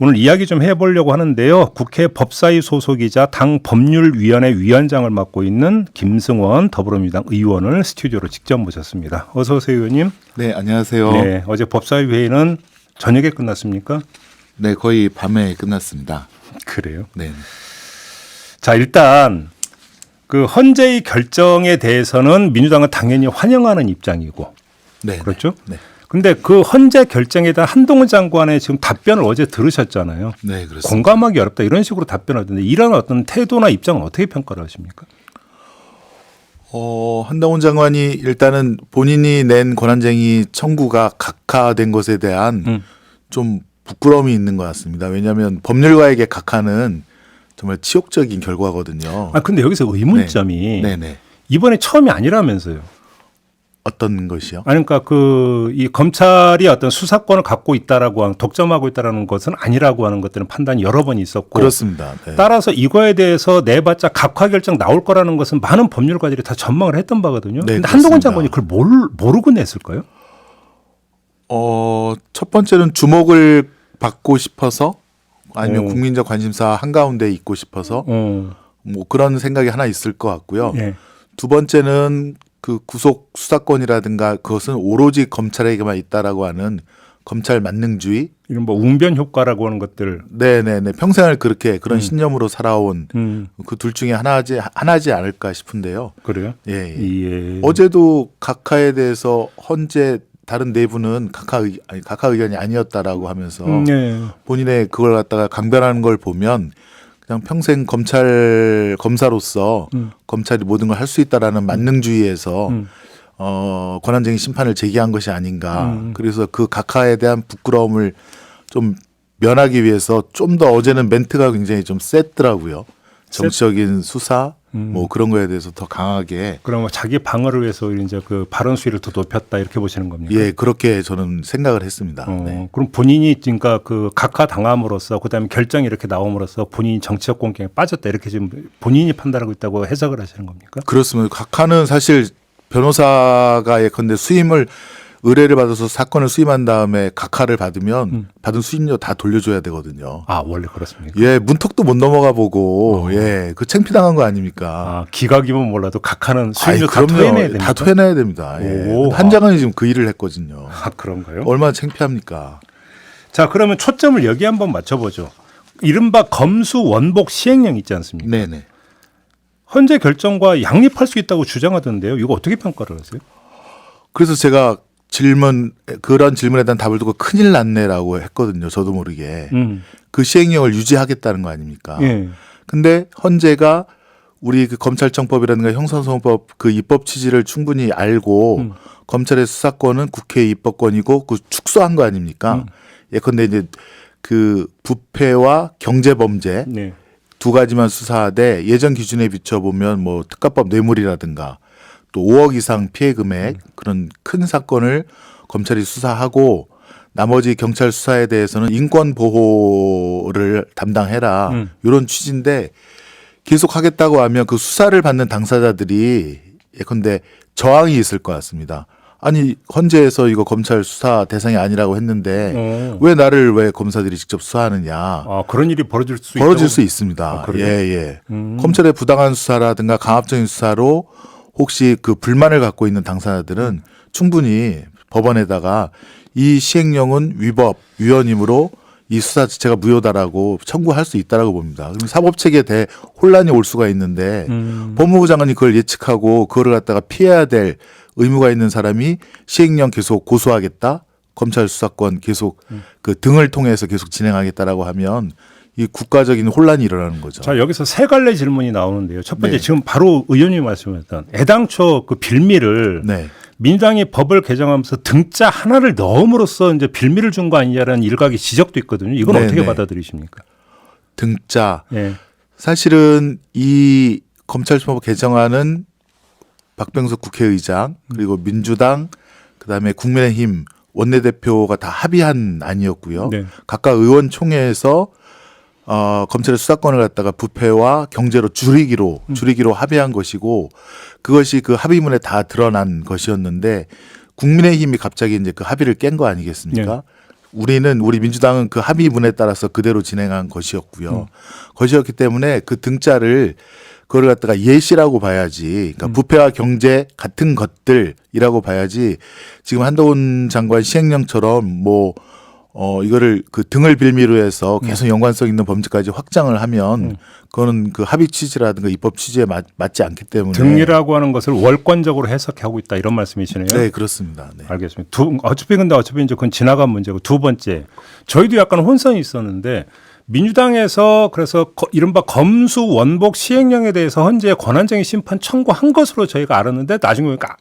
오늘 이야기 좀 해보려고 하는데요. 국회 법사위 소속이자 당 법률위원회 위원장을 맡고 있는 김승원 더불어민주당 의원을 스튜디오로 직접 모셨습니다. 어서 오세요, 의원님. 네, 안녕하세요. 네, 어제 법사위 회의는 저녁에 끝났습니까? 네, 거의 밤에 끝났습니다. 그래요. 네. 자, 일단 그 헌재의 결정에 대해서는 민주당은 당연히 환영하는 입장이고, 네. 그렇죠? 네. 근데 그 헌재 결정에 대한 한동훈 장관의 지금 답변을 어제 들으셨잖아요. 네, 그렇습니다. 공감하기 어렵다 이런 식으로 답변하던데 이런 어떤 태도나 입장은 어떻게 평가를 하십니까? 한동훈 장관이 일단은 본인이 낸 권한쟁의 청구가 각하된 것에 대한 좀 부끄러움이 있는 것 같습니다. 왜냐하면 법률가에게 각하는 정말 치욕적인 결과거든요. 아 근데 여기서 의문점이 네네. 이번에 처음이 아니라면서요. 어떤 것이요? 아니 그러니까 이 검찰이 어떤 수사권을 갖고 있다라고 하는 독점하고 있다라는 것은 아니라고 하는 것들은 판단이 여러 번 있었고 그렇습니다. 네. 따라서 이거에 대해서 내봤자 각하 결정 나올 거라는 것은 많은 법률가들이 다 전망을 했던 바거든요. 네, 근데 한동훈 그렇습니다. 장관이 그걸 모르고 냈을까요? 첫 번째는 주목을 받고 싶어서 아니면 오. 국민적 관심사 한가운데 있고 싶어서 뭐 그런 생각이 하나 있을 것 같고요. 예. 두 번째는 그 구속 수사권이라든가 그것은 오로지 검찰에게만 있다라고 하는 검찰 만능주의. 이런 뭐 웅변 효과라고 하는 것들. 네네네. 평생을 그렇게 그런 신념으로 살아온 그 둘 중에 하나지 않을까 싶은데요. 그래요? 예. 예. 어제도 각하에 대해서 헌재 다른 내부는 각하 의견이 아니었다라고 하면서 예. 본인의 그걸 갖다가 강변하는 걸 보면 그냥 평생 검사로서 검찰이 모든 걸 할 수 있다라는 만능주의에서 권한쟁의 심판을 제기한 것이 아닌가. 그래서 그 각하에 대한 부끄러움을 좀 면하기 위해서 좀 더 어제는 멘트가 굉장히 좀 셌더라고요. 정치적인 수사 뭐 그런 거에 대해서 더 강하게. 그럼 자기 방어를 위해서 이제 그 발언 수위를 더 높였다 이렇게 보시는 겁니까? 예, 그렇게 저는 생각을 했습니다. 네. 그럼 본인이 그러니까 그 각하 당함으로써 그다음에 결정이 이렇게 나옴으로써 본인이 정치적 공격에 빠졌다 이렇게 지금 본인이 판단하고 있다고 해석을 하시는 겁니까? 그렇습니다. 각하는 사실 변호사가 예컨대 의뢰를 받아서 사건을 수임한 다음에 각하를 받으면 받은 수임료 다 돌려줘야 되거든요. 아 원래 그렇습니까? 예, 문턱도 못 넘어가 보고 예, 그 창피당한 거 아닙니까? 아 기각이면 몰라도 각하는 수임료 다 그럼요. 토해내야 됩니까? 다 토해내야 됩니다. 예. 오. 한 장관이 지금 그 일을 했거든요. 아 그런가요? 얼마나 창피합니까? 자 그러면 초점을 여기 한번 맞춰보죠. 이른바 검수 원복 시행령 있지 않습니까? 네네. 헌재 결정과 양립할 수 있다고 주장하던데요. 이거 어떻게 평가를 하세요? 그래서 제가 그런 질문에 대한 답을 듣고 큰일 났네라고 했거든요. 저도 모르게. 그 시행령을 유지하겠다는 거 아닙니까? 예. 근데 헌재가 우리 그 검찰청법이라든가 형사소송법 그 입법 취지를 충분히 알고 검찰의 수사권은 국회의 입법권이고 그 축소한 거 아닙니까? 예컨대 이제 그 부패와 경제범죄 네. 두 가지만 수사하되 예전 기준에 비춰보면 뭐 특가법 뇌물이라든가 또 5억 이상 피해 금액 그런 큰 사건을 검찰이 수사하고 나머지 경찰 수사에 대해서는 인권 보호를 담당해라 이런 취지인데 계속 하겠다고 하면 그 수사를 받는 당사자들이 예컨대 저항이 있을 것 같습니다. 아니 헌재에서 이거 검찰 수사 대상이 아니라고 했는데 왜 검사들이 직접 수사하느냐. 아 그런 일이 벌어질 수 있습니다. 아, 그래요? 예. 검찰의 부당한 수사라든가 강압적인 수사로 혹시 그 불만을 갖고 있는 당사자들은 충분히 법원에다가 이 시행령은 위헌이므로 이 수사 자체가 무효다라고 청구할 수 있다라고 봅니다. 그럼 사법체계에 대해 혼란이 올 수가 있는데 법무부 장관이 그걸 예측하고 그거를 갖다가 피해야 될 의무가 있는 사람이 시행령 계속 고수하겠다, 검찰 수사권 계속 그 등을 통해서 계속 진행하겠다라고 하면 이 국가적인 혼란이 일어나는 거죠. 자 여기서 세 갈래 질문이 나오는데요. 첫 번째 네. 지금 바로 의원님이 말씀하셨던 애당초 그 빌미를 네. 민주당이 법을 개정하면서 등자 하나를 넣음으로써 이제 빌미를 준 거 아니냐라는 일각의 지적도 있거든요. 이건 네, 어떻게 네. 받아들이십니까? 등자. 예. 사실은 이 검찰청법 개정안은 박병석 국회의장 그리고 민주당 그다음에 국민의힘 원내대표가 다 합의한 안이었고요. 네. 각각 의원총회에서 검찰의 수사권을 갖다가 부패와 경제로 줄이기로 합의한 것이고 그것이 그 합의문에 다 드러난 것이었는데 국민의힘이 갑자기 이제 그 합의를 깬 거 아니겠습니까? 네. 우리 민주당은 그 합의문에 따라서 그대로 진행한 것이었고요. 것이었기 때문에 그 등자를 그걸 갖다가 예시라고 봐야지. 그러니까 부패와 경제 같은 것들이라고 봐야지. 지금 한동훈 장관 시행령처럼 이거를 그 등을 빌미로 해서 계속 연관성 있는 범죄까지 확장을 하면 그거는 그 합의 취지라든가 입법 취지에 맞지 않기 때문에. 등이라고 하는 것을 월권적으로 해석하고 있다 이런 말씀이시네요. 네, 그렇습니다. 네. 알겠습니다. 어차피 이제 그건 지나간 문제고 두 번째 저희도 약간 혼선이 있었는데 민주당에서 그래서 이른바 검수 원복 시행령에 대해서 헌재 권한쟁의 심판 청구한 것으로 저희가 알았는데 나중에 보니까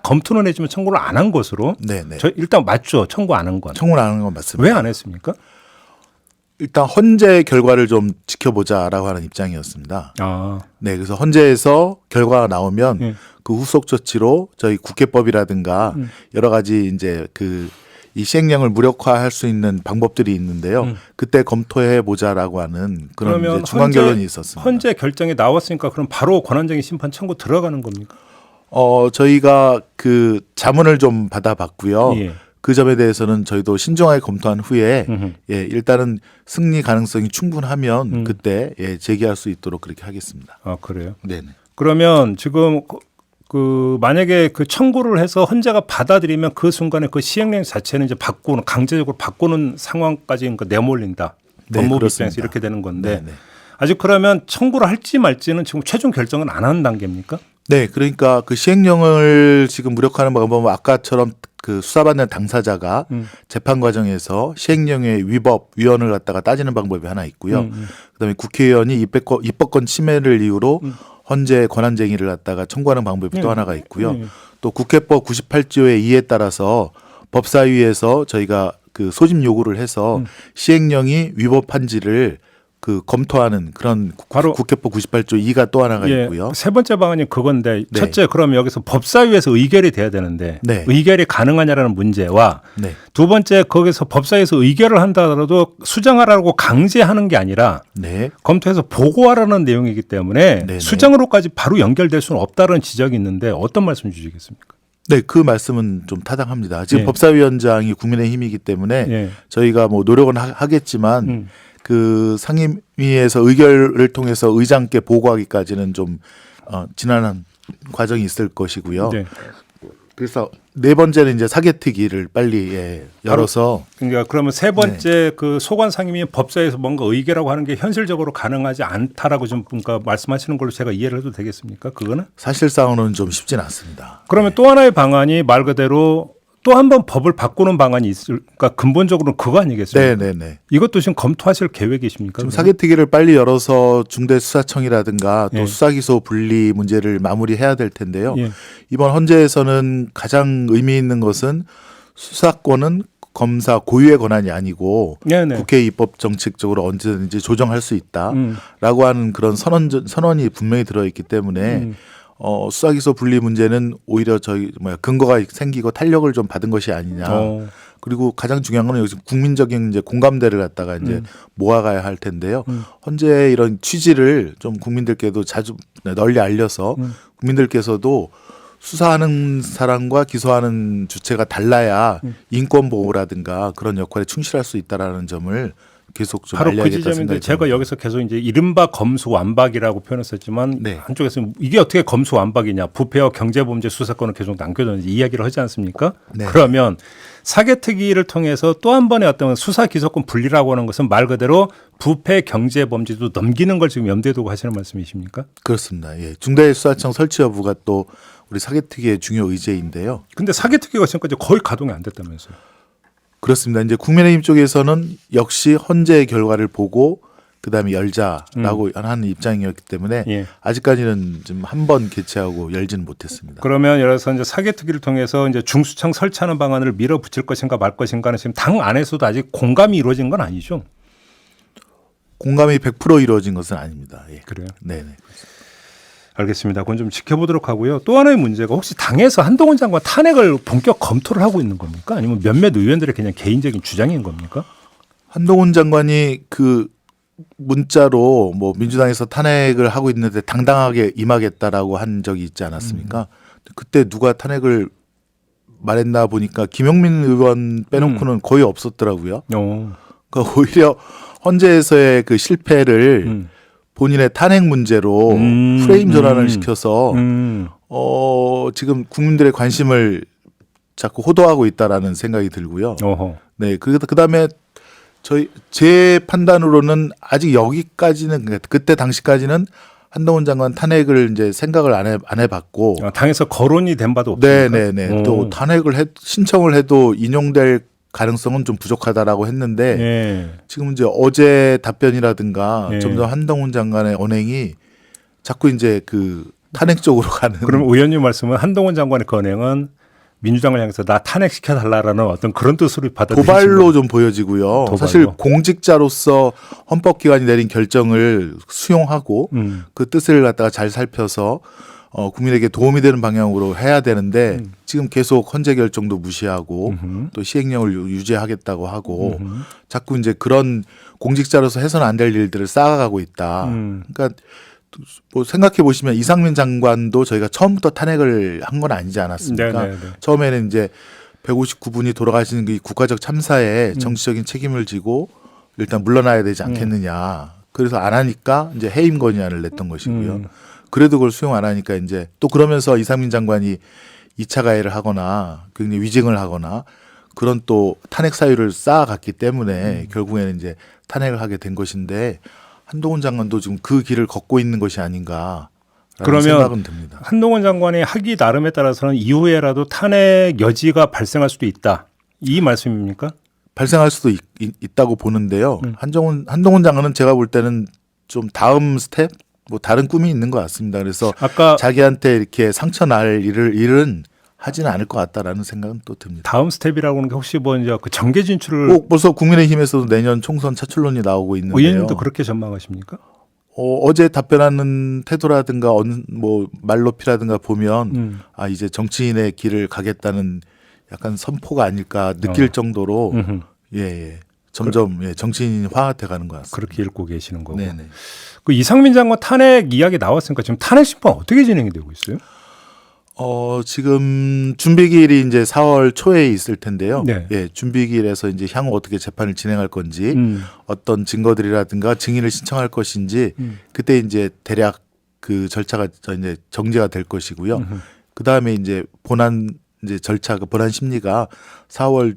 검토는 했지만 청구를 안 한 것으로. 네네. 저 일단 맞죠. 청구 안 한 건. 청구를 안 하는 건 맞습니다. 왜 안 했습니까? 일단 헌재 결과를 좀 지켜보자라고 하는 입장이었습니다. 아, 네, 그래서 헌재에서 결과가 나오면 예. 그 후속 조치로 저희 국회법이라든가 여러 가지 이제 이 시행령을 무력화할 수 있는 방법들이 있는데요. 그때 검토해 보자라고 하는 그런 그러면 이제 중간 결론이 있었습니다. 헌재 결정이 나왔으니까 그럼 바로 권한쟁의 심판 청구 들어가는 겁니까? 저희가 그 자문을 좀 받아봤고요. 예. 그 점에 대해서는 저희도 신중하게 검토한 후에 음흠. 일단은 승리 가능성이 충분하면 그때 제기할 수 있도록 그렇게 하겠습니다. 아, 그래요. 네네. 그러면 지금 만약에 그 청구를 해서 헌재가 받아들이면 그 순간에 그 시행령 자체는 이제 강제적으로 바꾸는 상황까지 그러니까 내몰린다. 네, 법무부 그렇습니다. 입장에서 이렇게 되는 건데 네네. 아직 그러면 청구를 할지 말지는 지금 최종 결정은 안 하는 단계입니까? 네, 그러니까 그 시행령을 지금 무력화하는 방법은 아까처럼 그 수사받는 당사자가 재판 과정에서 시행령의 위법 위헌을 갖다가 따지는 방법이 하나 있고요. 그다음에 국회의원이 입법권 침해를 이유로 헌재 권한쟁의를 갖다가 청구하는 방법이 또 하나가 있고요. 또 국회법 98조의 2에 따라서 법사위에서 저희가 그 소집 요구를 해서 시행령이 위법한지를 그 검토하는 그런 바로 국회법 98조 2가 또 하나가 있고요. 세 번째 방안이 그건데 네. 첫째 그러면 여기서 법사위에서 의결이 돼야 되는데 네. 의결이 가능하냐라는 문제와 네. 두 번째 거기서 법사위에서 의결을 한다 하더라도 수정하라고 강제하는 게 아니라 네. 검토해서 보고하라는 내용이기 때문에 네네. 수정으로까지 바로 연결될 수는 없다는 지적이 있는데 어떤 말씀 주시겠습니까? 네, 그 말씀은 좀 타당합니다. 지금 예. 법사위원장이 국민의힘이기 때문에 예. 저희가 노력은 하겠지만 그 상임위에서 의결을 통해서 의장께 보고하기까지는 좀 지난한 과정이 있을 것이고요. 네. 그래서 네 번째는 이제 사개특위를 빨리 열어서 그러니까 그러면 세 번째 그 소관 상임위 법사위에서 뭔가 의결하고 하는 게 현실적으로 가능하지 않다라고 좀 그러니까 말씀하시는 걸로 제가 이해를 해도 되겠습니까? 그거는? 사실상으로는 좀 쉽진 않습니다. 그러면 또 하나의 방안이 말 그대로 또 한 번 법을 바꾸는 방안이 있을까? 근본적으로는 그거 아니겠습니까? 네네네. 이것도 지금 검토하실 계획이십니까? 지금 사개특위를 빨리 열어서 중대수사청이라든가 또 예. 수사기소 분리 문제를 마무리해야 될 텐데요. 예. 이번 헌재에서는 가장 의미 있는 것은 수사권은 검사 고유의 권한이 아니고 네네. 국회 입법 정책적으로 언제든지 조정할 수 있다라고 하는 그런 선언이 분명히 들어있기 때문에 수사기소 분리 문제는 오히려 근거가 생기고 탄력을 좀 받은 것이 아니냐. 그리고 가장 중요한 건 여기서 국민적인 이제 공감대를 갖다가 이제 모아가야 할 텐데요. 헌재의 이런 취지를 좀 국민들께도 자주 널리 알려서 국민들께서도 수사하는 사람과 기소하는 주체가 달라야 인권 보호라든가 그런 역할에 충실할 수 있다라는 점을 계속 좀 바로 그 알려야겠다 지점인데 생각이 제가 듭니다. 여기서 계속 이제 이른바 검수완박이라고 표현했었지만 네. 한쪽에서는 이게 어떻게 검수완박이냐 부패와 경제범죄 수사권을 계속 남겨두는지 이야기를 하지 않습니까? 네. 그러면 사개특위를 통해서 또 한 번의 어떤 수사 기소권 분리라고 하는 것은 말 그대로 부패 경제범죄도 넘기는 걸 지금 염두에 두고 하시는 말씀이십니까? 그렇습니다. 예. 중대수사청 설치 여부가 또 우리 사개특위의 중요 의제인데요. 근데 사개특위가 지금까지 거의 가동이 안 됐다면서요. 그렇습니다. 이제 국민의힘 쪽에서는 역시 헌재의 결과를 보고 그다음에 열자라고 하는 입장이었기 때문에 예. 아직까지는 좀 한 번 개최하고 열지는 못했습니다. 그러면 예를 들어서 이제 사개특위를 통해서 이제 중수청 설치하는 방안을 밀어붙일 것인가 말 것인가는 지금 당 안에서도 아직 공감이 이루어진 건 아니죠. 공감이 100% 이루어진 것은 아닙니다. 예. 그래요. 네네. 알겠습니다. 그건 좀 지켜보도록 하고요. 또 하나의 문제가 혹시 당에서 한동훈 장관 탄핵을 본격 검토를 하고 있는 겁니까? 아니면 몇몇 의원들의 그냥 개인적인 주장인 겁니까? 한동훈 장관이 그 문자로 민주당에서 탄핵을 하고 있는데 당당하게 임하겠다라고 한 적이 있지 않았습니까? 그때 누가 탄핵을 말했나 보니까 김용민 의원 빼놓고는 거의 없었더라고요. 어. 그러니까 오히려 헌재에서의 그 실패를 본인의 탄핵 문제로 프레임 전환을 시켜서 지금 국민들의 관심을 자꾸 호도하고 있다라는 생각이 들고요. 어허. 네, 그다음에 제 판단으로는 아직 여기까지는 그때 당시까지는 한동훈 장관 탄핵을 이제 생각을 안 해봤고, 당에서 거론이 된 바도 없습니까? 네네네. 또 탄핵을 신청을 해도 인용될 가능성은 좀 부족하다라고 했는데 예. 지금 이제 어제 답변이라든가 예. 점점 한동훈 장관의 언행이 자꾸 이제 그 탄핵 쪽으로 가는. 그럼 의원님 말씀은 한동훈 장관의 그 언행은 민주당을 향해서 나 탄핵시켜 달라라는 어떤 그런 뜻으로 받아들이신 도발로 거예요? 좀 보여지고요. 도발로. 사실 공직자로서 헌법기관이 내린 결정을 수용하고 그 뜻을 갖다가 잘 살펴서 국민에게 도움이 되는 방향으로 해야 되는데 지금 계속 헌재 결정도 무시하고 또 시행령을 유지하겠다고 하고 자꾸 이제 그런 공직자로서 해서는 안 될 일들을 쌓아가고 있다. 그러니까 뭐 생각해 보시면 이상민 장관도 저희가 처음부터 탄핵을 한 건 아니지 않았습니까? 네네네. 처음에는 이제 159분이 돌아가시는 그 국가적 참사에 정치적인 책임을 지고 일단 물러나야 되지 않겠느냐. 그래서 안 하니까 이제 해임 건의안을 냈던 것이고요. 그래도 그걸 수용 안 하니까 이제 또 그러면서 이상민 장관이 2차 가해를 하거나 굉장히 위증을 하거나 그런 또 탄핵 사유를 쌓아갔기 때문에 결국에는 이제 탄핵을 하게 된 것인데 한동훈 장관도 지금 그 길을 걷고 있는 것이 아닌가. 그러면 생각은 듭니다. 한동훈 장관이 하기 나름에 따라서는 이후에라도 탄핵 여지가 발생할 수도 있다. 이 말씀입니까? 발생할 수도 있다고 보는데요. 한동훈 장관은 제가 볼 때는 좀 다음 스텝, 뭐 다른 꿈이 있는 것 같습니다. 그래서 아까 자기한테 이렇게 상처 날 일은 하지는 않을 것 같다라는 생각은 또 듭니다. 다음 스텝이라고 하는 게 혹시 뭐 이제 그 정계 진출을 벌써 국민의힘에서도 내년 총선 차출론이 나오고 있는데요. 의원님도 그렇게 전망하십니까? 어제 답변하는 태도라든가 뭐 말높이라든가 보면 이제 정치인의 길을 가겠다는 약간 선포가 아닐까 느낄 정도로 점점 정치인이 화합해 가는 것 같습니다. 그렇게 읽고 계시는 거고. 네네. 그 이상민 장관 탄핵 이야기 나왔으니까 지금 탄핵 심판 어떻게 진행이 되고 있어요? 지금 준비기일이 이제 4월 초에 있을 텐데요. 네. 예, 준비기일에서 이제 향후 어떻게 재판을 진행할 건지, 어떤 증거들이라든가 증인을 신청할 것인지, 그때 이제 대략 그 절차가 이제 정지가 될 것이고요. 그 다음에 이제 본안 이제 절차가 본안 심리가 4월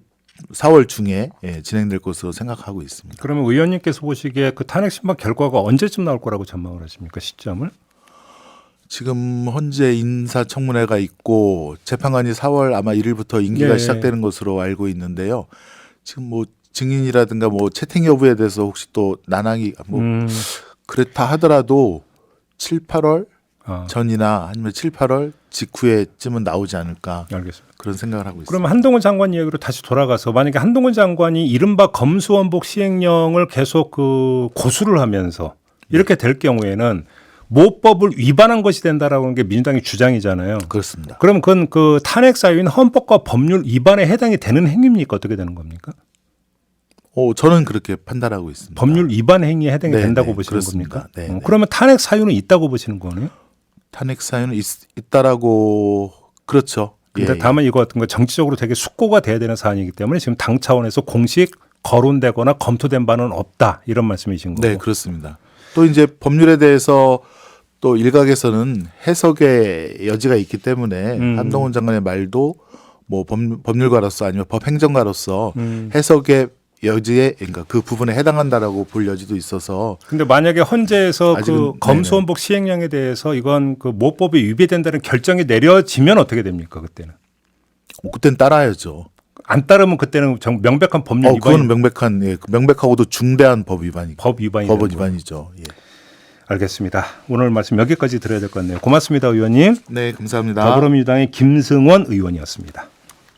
중에 진행될 것으로 생각하고 있습니다. 그러면 의원님께서 보시기에 그 탄핵 심판 결과가 언제쯤 나올 거라고 전망을 하십니까? 시점을? 지금 헌재 인사청문회가 있고 재판관이 4월 아마 1일부터 임기가 시작되는 것으로 알고 있는데요. 지금 뭐 증인이라든가 뭐 채택 여부에 대해서 혹시 또 난항이 뭐 그렇다 하더라도 7, 8월 전이나 아니면 7, 8월 직후에쯤은 나오지 않을까. 알겠습니다. 그런 생각을 하고 있습니다. 그러면 한동훈 장관 이야기로 다시 돌아가서 만약에 한동훈 장관이 이른바 검수원복 시행령을 계속 그 고수를 하면서 이렇게 될 경우에는 모법을 위반한 것이 된다라고 하는 게 민주당의 주장이잖아요. 그렇습니다. 그럼 그건 그 탄핵 사유인 헌법과 법률 위반에 해당이 되는 행위입니까? 어떻게 되는 겁니까? 저는 그렇게 판단하고 있습니다. 법률 위반 행위에 해당이 된다고 보시는 그렇습니다. 겁니까? 네, 네. 그러면 탄핵 사유는 있다고 보시는 거네요? 탄핵 사유는 있다라고 그렇죠. 근데 다만 이거 같은 거 정치적으로 되게 숙고가 돼야 되는 사안이기 때문에 지금 당 차원에서 공식 거론되거나 검토된 바는 없다 이런 말씀이신 거고. 네, 그렇습니다. 또 이제 법률에 대해서 또 일각에서는 해석의 여지가 있기 때문에 한동훈 장관의 말도 뭐 법률가로서 아니면 법행정가로서 해석의 여지에 그러니까 그 부분에 해당한다라고 볼 여지도 있어서. 근데 만약에 헌재에서 아직은, 그 검수원복 시행령에 대해서 이건 그 모법에 위배된다는 결정이 내려지면 어떻게 됩니까? 그때는 그때는 따라야죠. 안 따르면 그때는 명백한 법률 위반. 그거는 명백하고도 중대한 법 위반이. 법 위반이. 법 위반이죠. 예. 알겠습니다. 오늘 말씀 여기까지 드려야 될 것 같네요. 고맙습니다, 의원님. 네, 감사합니다. 더불어민주당의 김승원 의원이었습니다.